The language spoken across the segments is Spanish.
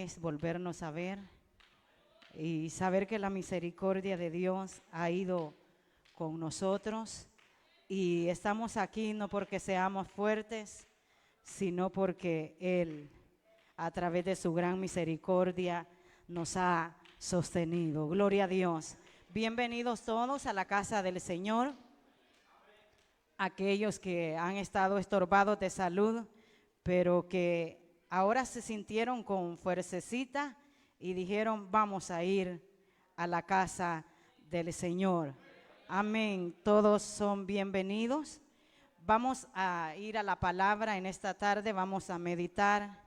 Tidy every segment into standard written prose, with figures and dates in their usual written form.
es volvernos a ver y saber que la misericordia de Dios ha ido con nosotros y estamos aquí no porque seamos fuertes, sino porque Él, a través de su gran misericordia, nos ha sostenido. Gloria a Dios. Bienvenidos todos a la casa del Señor. Aquellos que han estado estorbados de salud, pero que ahora se sintieron con fuercecita y dijeron, vamos a ir a la casa del Señor. Amén. Todos son bienvenidos. Vamos a ir a la palabra en esta tarde, vamos a meditar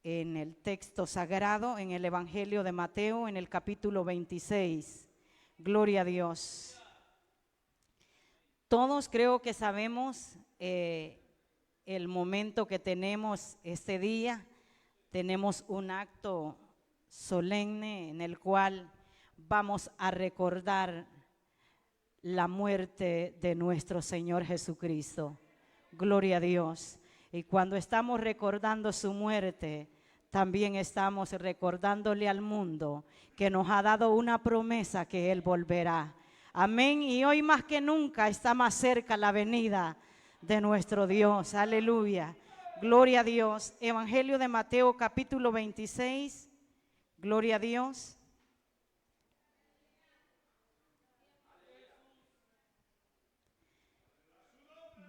en el texto sagrado, en el Evangelio de Mateo, en el capítulo 26. Gloria a Dios. Todos creo que sabemos el momento que tenemos este día. Tenemos un acto solemne en el cual vamos a recordar la muerte de nuestro Señor Jesucristo. Gloria a Dios. Y cuando estamos recordando su muerte, también estamos recordándole al mundo que nos ha dado una promesa que Él volverá. Amén. Y hoy más que nunca está más cerca la venida de nuestro Dios. Aleluya. Gloria a Dios. Evangelio de Mateo capítulo 26. Gloria a Dios.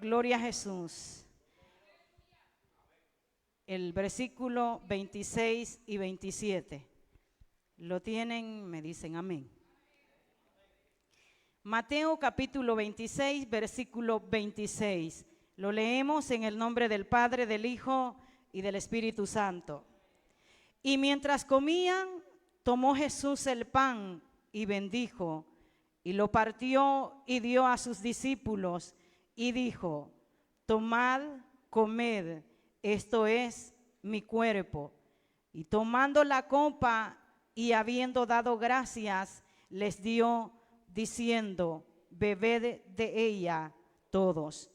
Gloria a Jesús. El versículo 26 y 27. ¿Lo tienen? Me dicen amén. Mateo capítulo 26, versículo 26. Lo leemos en el nombre del Padre, del Hijo y del Espíritu Santo. Y mientras comían, tomó Jesús el pan y bendijo, y lo partió y dio a sus discípulos, y dijo, tomad, comed, esto es mi cuerpo. Y tomando la copa y habiendo dado gracias, les dio, diciendo, bebed de ella todos,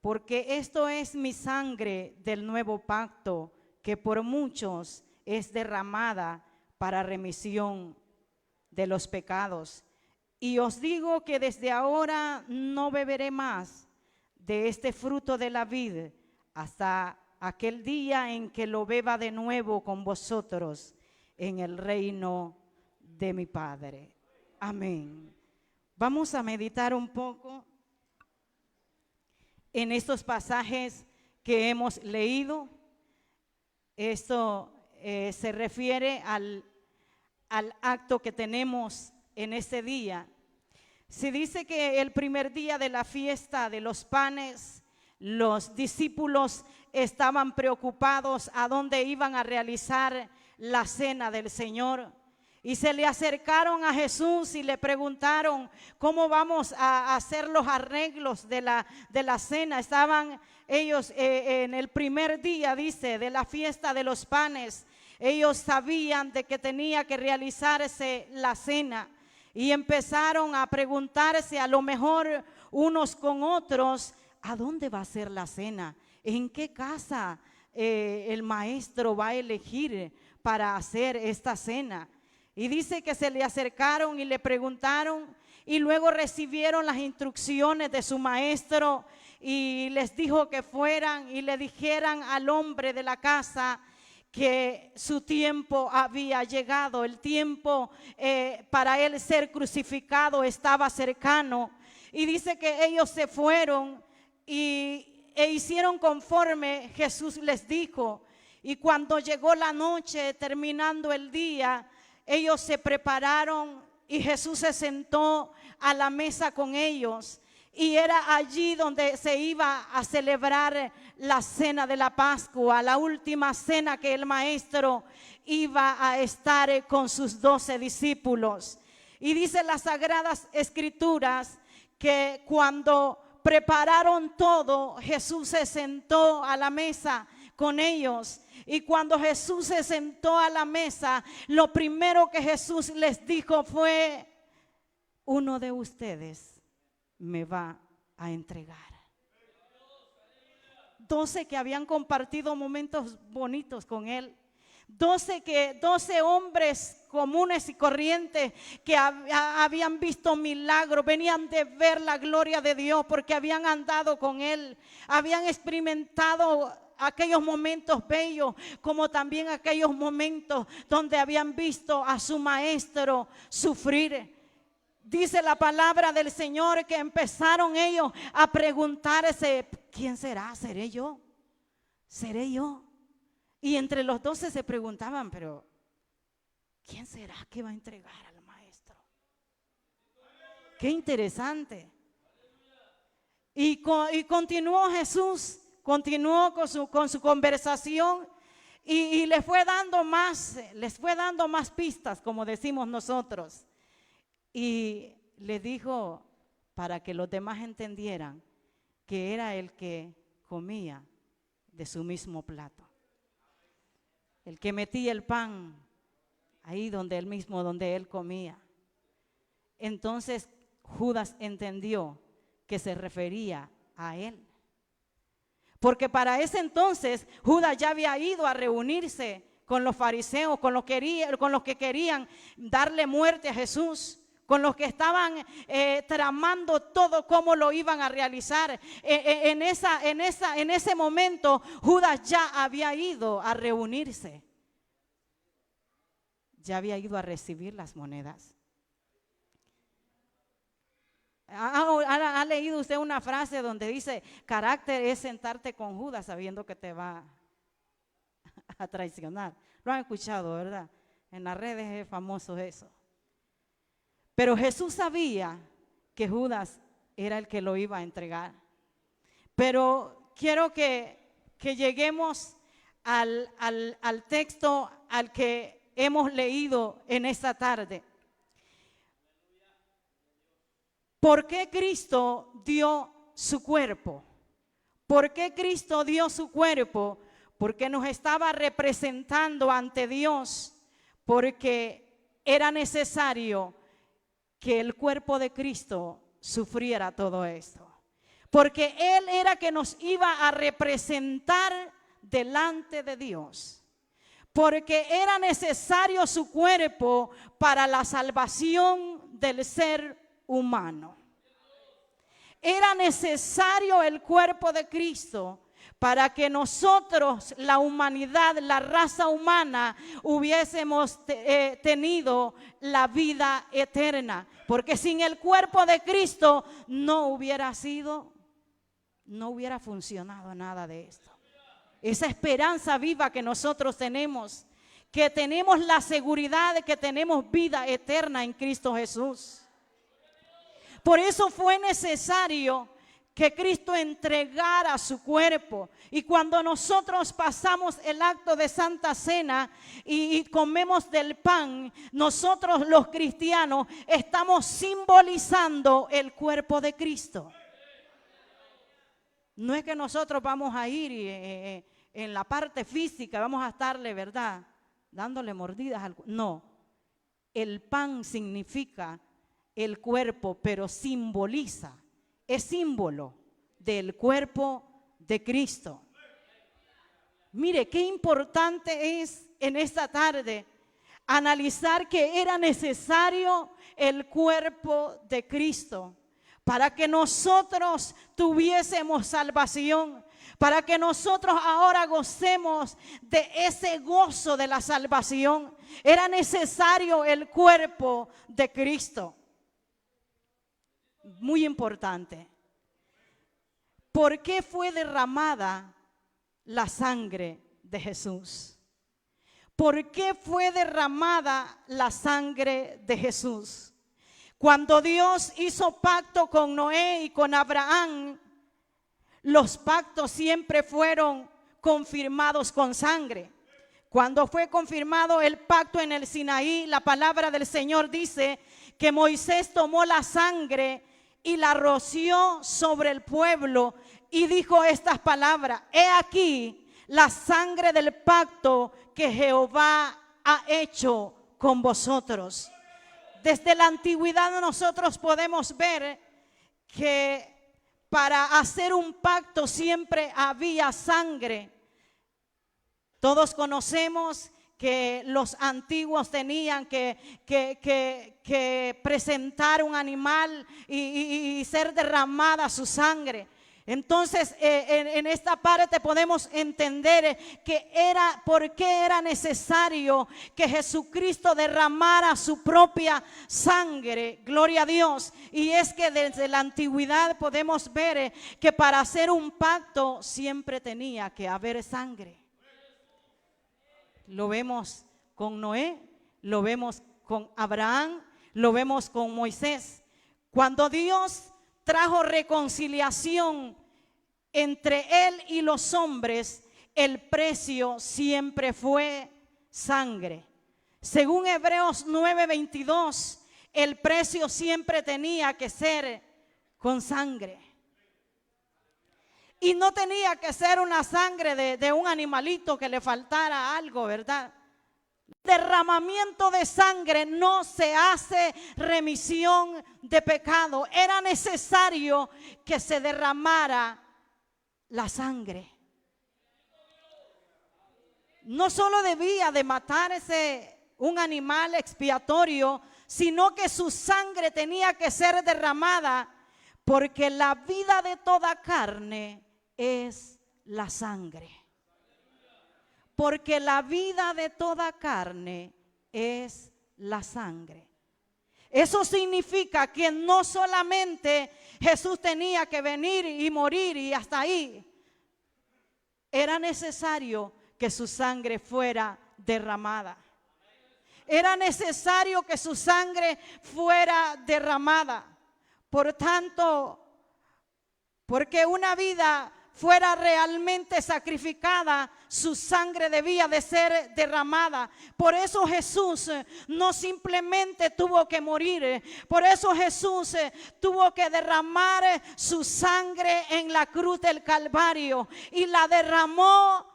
porque esto es mi sangre del nuevo pacto, que por muchos es derramada para remisión de los pecados. Y os digo que desde ahora no beberé más de este fruto de la vid hasta aquel día en que lo beba de nuevo con vosotros en el reino de mi Padre. Amén. Vamos a meditar un poco en estos pasajes que hemos leído. Esto se refiere al acto que tenemos en este día. Se dice que el primer día de la fiesta de los panes, los discípulos estaban preocupados a dónde iban a realizar la cena del Señor. Y se le acercaron a Jesús y le preguntaron, ¿cómo vamos a hacer los arreglos de la cena? Estaban ellos en el primer día, dice, de la fiesta de los panes. Ellos sabían de que tenía que realizarse la cena y empezaron a preguntarse a lo mejor unos con otros, ¿a dónde va a ser la cena? ¿En qué casa el maestro va a elegir para hacer esta cena? Y dice que se le acercaron y le preguntaron y luego recibieron las instrucciones de su maestro y les dijo que fueran y le dijeran al hombre de la casa que su tiempo había llegado, el tiempo para él ser crucificado estaba cercano. Y dice que ellos se fueron e hicieron conforme Jesús les dijo. Y cuando llegó la noche, terminando el día, ellos se prepararon y Jesús se sentó a la mesa con ellos. Y era allí donde se iba a celebrar la cena de la Pascua, la última cena que el maestro iba a estar con sus 12 discípulos. Y dice las Sagradas Escrituras que cuando prepararon todo, Jesús se sentó a la mesa con ellos. Y cuando Jesús se sentó a la mesa, lo primero que Jesús les dijo fue, uno de ustedes me va a entregar. 12 que habían compartido momentos bonitos con él, 12 hombres comunes y corrientes que habían visto milagros, venían de ver la gloria de Dios porque habían andado con Él, habían experimentado aquellos momentos bellos, como también aquellos momentos donde habían visto a su maestro sufrir. Dice la palabra del Señor que empezaron ellos a preguntarse: ¿quién será? ¿Seré yo? ¿Seré yo? Y entre los 12 se preguntaban: pero ¿quién será que va a entregar al maestro? Qué interesante. Y continuó Jesús, continuó con su conversación y les fue dando más pistas, como decimos nosotros. Y le dijo, para que los demás entendieran, que era el que comía de su mismo plato, el que metía el pan ahí donde él comía. Entonces Judas entendió que se refería a él, porque para ese entonces Judas ya había ido a reunirse con los fariseos, con los que querían darle muerte a Jesús, con los que estaban tramando todo cómo lo iban a realizar. En ese momento Judas ya había ido a reunirse, ya había ido a recibir las monedas. ¿Ha leído usted una frase donde dice: carácter es sentarte con Judas sabiendo que te va a traicionar? Lo han escuchado, ¿verdad? En las redes es famoso eso. Pero Jesús sabía que Judas era el que lo iba a entregar. Pero quiero que lleguemos al texto al que hemos leído en esta tarde. ¿Por qué Cristo dio su cuerpo? ¿Por qué Cristo dio su cuerpo? Porque nos estaba representando ante Dios, porque era necesario que el cuerpo de Cristo sufriera todo esto. Porque Él era que nos iba a representar delante de Dios. Porque era necesario su cuerpo para la salvación del ser humano. Era necesario el cuerpo de Cristo para que nosotros, la humanidad, la raza humana, hubiésemos tenido la vida eterna. Porque sin el cuerpo de Cristo no hubiera funcionado nada de esto. Esa esperanza viva que nosotros tenemos, que tenemos la seguridad de que tenemos vida eterna en Cristo Jesús. Por eso fue necesario que Cristo entregara su cuerpo. Y cuando nosotros pasamos el acto de Santa Cena y comemos del pan, nosotros los cristianos estamos simbolizando el cuerpo de Cristo. No es que nosotros vamos a ir y, en la parte física vamos a estarle, ¿verdad?, dándole mordidas. No, el pan significa el cuerpo, pero simboliza, es símbolo del cuerpo de Cristo. Mire, qué importante es en esta tarde analizar que era necesario el cuerpo de Cristo para que nosotros tuviésemos salvación, para que nosotros ahora gocemos de ese gozo de la salvación. Era necesario el cuerpo de Cristo. Muy importante. ¿Por qué fue derramada la sangre de Jesús? ¿Por qué fue derramada la sangre de Jesús? Cuando Dios hizo pacto con Noé y con Abraham, los pactos siempre fueron confirmados con sangre. Cuando fue confirmado el pacto en el Sinaí, la palabra del Señor dice que Moisés tomó la sangre y la roció sobre el pueblo y dijo estas palabras: he aquí la sangre del pacto que Jehová ha hecho con vosotros. Desde la antigüedad nosotros podemos ver que para hacer un pacto siempre había sangre. Todos conocemos que los antiguos tenían que presentar un animal y ser derramada su sangre. Entonces en esta parte podemos entender por qué era necesario que Jesucristo derramara su propia sangre. Gloria a Dios. Y es que desde la antigüedad podemos ver que para hacer un pacto siempre tenía que haber sangre. Lo vemos con Noé, lo vemos con Abraham, lo vemos con Moisés. Cuando Dios trajo reconciliación entre él y los hombres, el precio siempre fue sangre. Según Hebreos 9:22, el precio siempre tenía que ser con sangre. Y no tenía que ser una sangre de un animalito que le faltara algo, ¿verdad? Derramamiento de sangre no se hace remisión de pecado. Era necesario que se derramara la sangre. No solo debía de matarse un animal expiatorio, sino que su sangre tenía que ser derramada, porque la vida de toda carne es la sangre. Porque la vida de toda carne es la sangre. Eso significa que no solamente Jesús tenía que venir y morir y hasta ahí. Era necesario que su sangre fuera derramada. Era necesario que su sangre fuera derramada. Por tanto, porque una vida fuera realmente sacrificada, su sangre debía de ser derramada. Por eso Jesús no simplemente tuvo que morir, por eso Jesús tuvo que derramar su sangre en la cruz del Calvario, y la derramó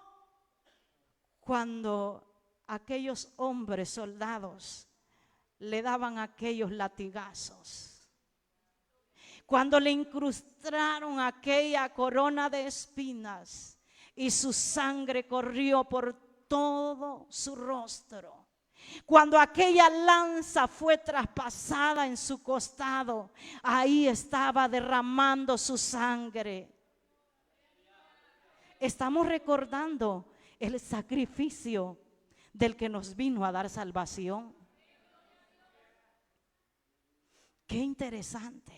cuando aquellos hombres soldados le daban aquellos latigazos. Cuando le incrustaron aquella corona de espinas y su sangre corrió por todo su rostro. Cuando aquella lanza fue traspasada en su costado, ahí estaba derramando su sangre. Estamos recordando el sacrificio del que nos vino a dar salvación. Qué interesante.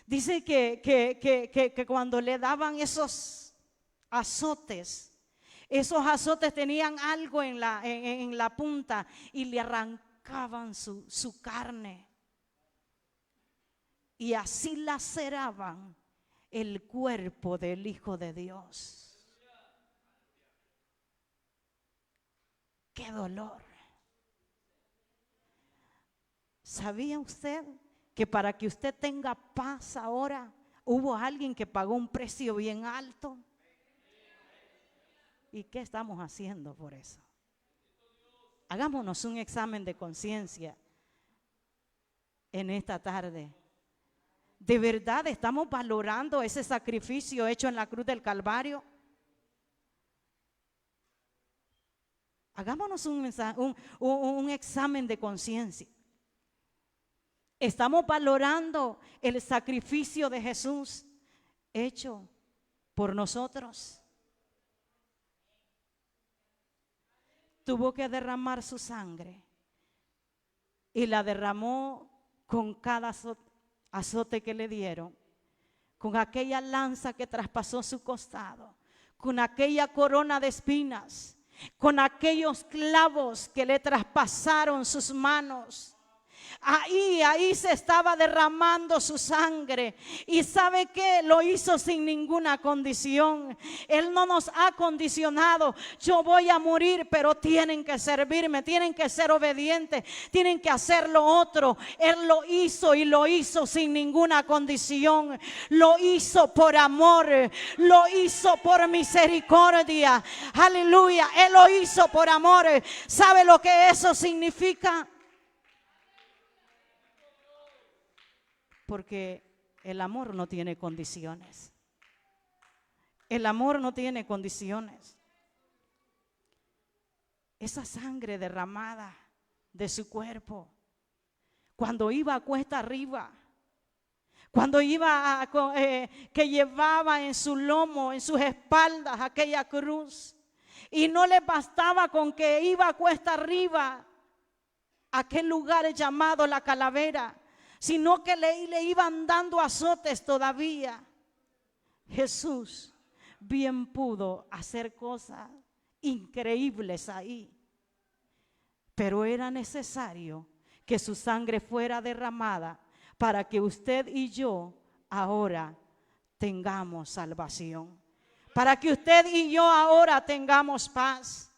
Dice que cuando le daban esos azotes tenían algo en la punta y le arrancaban su carne. Y así laceraban el cuerpo del Hijo de Dios. ¡Qué dolor! ¿Sabía usted que para que usted tenga paz ahora, hubo alguien que pagó un precio bien alto? ¿Y qué estamos haciendo por eso? Hagámonos un examen de conciencia en esta tarde. ¿De verdad estamos valorando ese sacrificio hecho en la cruz del Calvario? Hagámonos un examen de conciencia. ¿Estamos valorando el sacrificio de Jesús hecho por nosotros? Tuvo que derramar su sangre y la derramó con cada azote que le dieron, con aquella lanza que traspasó su costado, con aquella corona de espinas, con aquellos clavos que le traspasaron sus manos. Ahí se estaba derramando su sangre. Y ¿sabe qué? Lo hizo sin ninguna condición. Él no nos ha condicionado. Yo voy a morir, pero tienen que servirme, tienen que ser obedientes, tienen que hacer lo otro. Él lo hizo y lo hizo sin ninguna condición. Lo hizo por amor, lo hizo por misericordia. Aleluya, Él lo hizo por amor. ¿Sabe lo que eso significa? Porque el amor no tiene condiciones. El amor no tiene condiciones. esa sangre derramada de su cuerpo, cuando iba a cuesta arriba, cuando iba que llevaba en su lomo, en sus espaldas aquella cruz, y no le bastaba con que iba a cuesta arriba a aquel lugar llamado la Calavera, sino que le iban dando azotes todavía. Jesús bien pudo hacer cosas increíbles ahí, pero era necesario que su sangre fuera derramada para que usted y yo ahora tengamos salvación, para que usted y yo ahora tengamos paz.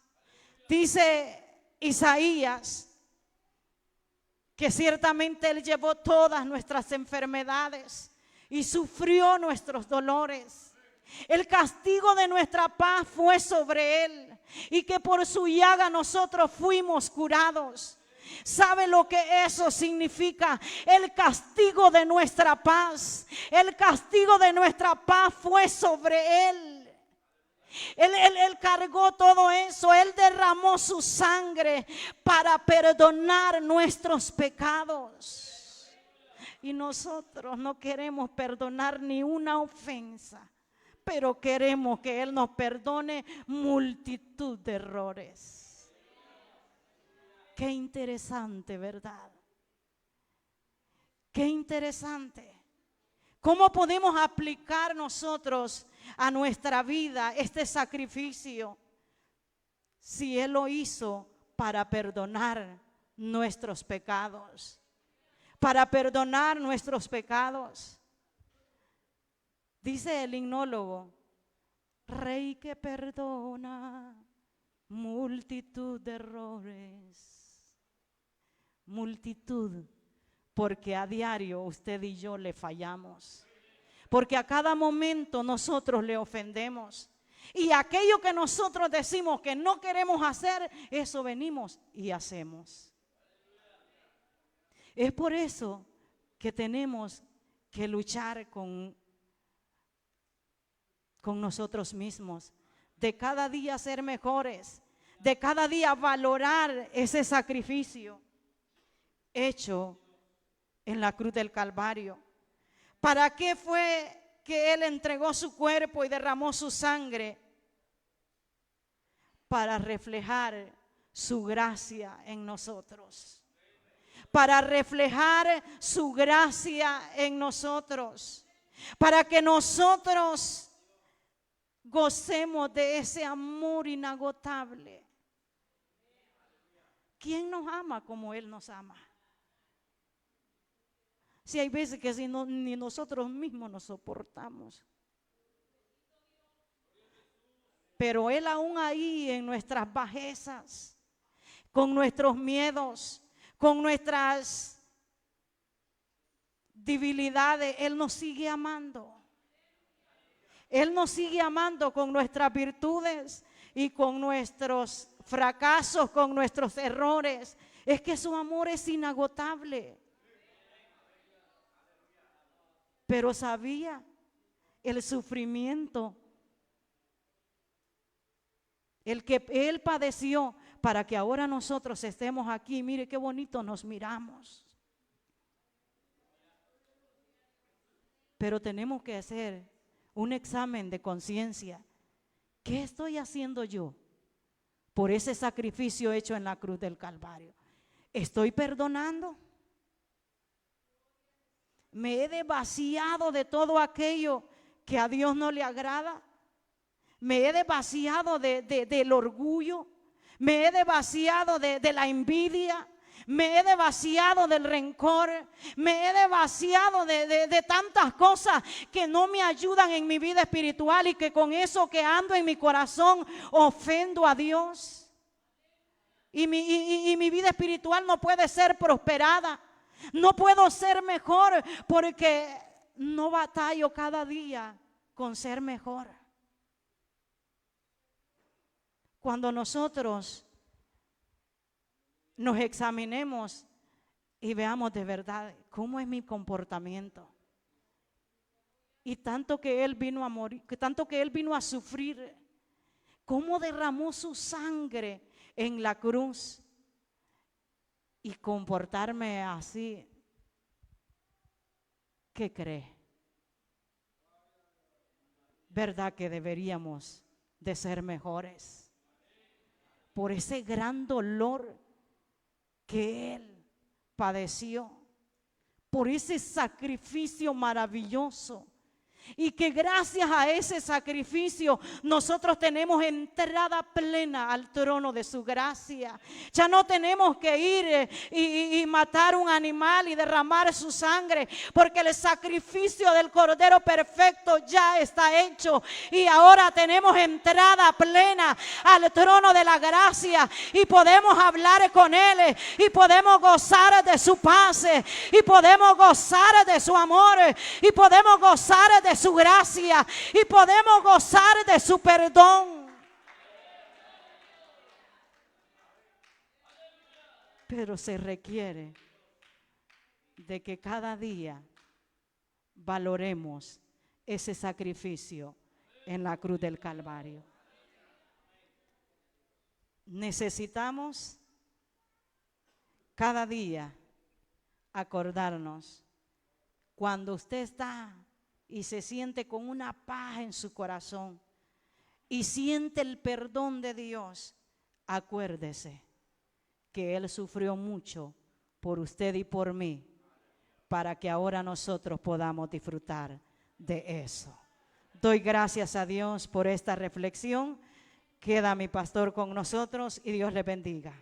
Dice Isaías que ciertamente Él llevó todas nuestras enfermedades y sufrió nuestros dolores. El castigo de nuestra paz fue sobre Él, y que por su llaga nosotros fuimos curados. ¿Sabe lo que eso significa? El castigo de nuestra paz. El castigo de nuestra paz fue sobre Él. Él cargó todo eso. Él derramó su sangre para perdonar nuestros pecados. Y nosotros no queremos perdonar ni una ofensa, pero queremos que Él nos perdone multitud de errores. Qué interesante, ¿verdad? Qué interesante. ¿Cómo podemos aplicar nosotros a nuestra vida este sacrificio si Él lo hizo para perdonar nuestros pecados? Para perdonar nuestros pecados. Dice el himnólogo: Rey que perdona multitud de errores. Multitud, porque a diario usted y yo le fallamos. Porque a cada momento nosotros le ofendemos. Y aquello que nosotros decimos que no queremos hacer, eso venimos y hacemos. Es por eso que tenemos que luchar con nosotros mismos, de cada día ser mejores, de cada día valorar ese sacrificio hecho en la cruz del Calvario. ¿Para qué fue que Él entregó su cuerpo y derramó su sangre? Para reflejar su gracia en nosotros. Para reflejar su gracia en nosotros. Para que nosotros gocemos de ese amor inagotable. ¿Quién nos ama como Él nos ama? Si hay veces que ni nosotros mismos nos soportamos. Pero Él aún ahí en nuestras bajezas, con nuestros miedos, con nuestras debilidades, Él nos sigue amando. Él nos sigue amando con nuestras virtudes y con nuestros fracasos, con nuestros errores. Es que su amor es inagotable. Pero sabía el sufrimiento, el que Él padeció para que ahora nosotros estemos aquí. Mire qué bonito nos miramos. Pero tenemos que hacer un examen de conciencia. ¿Qué estoy haciendo yo por ese sacrificio hecho en la cruz del Calvario? ¿Estoy perdonando? ¿Me he desvaciado de todo aquello que a Dios no le agrada? ¿Me he desvaciado del orgullo? ¿Me he desvaciado de la envidia? ¿Me he desvaciado del rencor? ¿Me he desvaciado de tantas cosas que no me ayudan en mi vida espiritual y que con eso que ando en mi corazón ofendo a Dios? Y mi vida espiritual no puede ser prosperada. No puedo ser mejor porque no batallo cada día con ser mejor. Cuando nosotros nos examinemos y veamos de verdad cómo es mi comportamiento, y tanto que Él vino a morir, tanto que Él vino a sufrir, cómo derramó su sangre en la cruz y comportarme así, ¿qué cree? ¿Verdad que deberíamos de ser mejores? Por ese gran dolor que Él padeció, por ese sacrificio maravilloso. Y que gracias a ese sacrificio nosotros tenemos entrada plena al trono de su gracia. Ya no tenemos que ir y matar un animal y derramar su sangre, porque el sacrificio del Cordero perfecto ya está hecho. Y ahora tenemos entrada plena al trono de la gracia y podemos hablar con Él y podemos gozar de su paz y podemos gozar de su amor y podemos gozar de su gracia y podemos gozar de su perdón. Pero se requiere de que cada día valoremos ese sacrificio en la cruz del Calvario. Necesitamos cada día acordarnos, cuando usted está y se siente con una paz en su corazón y siente el perdón de Dios, acuérdese que Él sufrió mucho por usted y por mí, para que ahora nosotros podamos disfrutar de eso. Doy gracias a Dios por esta reflexión. Queda mi pastor con nosotros y Dios le bendiga.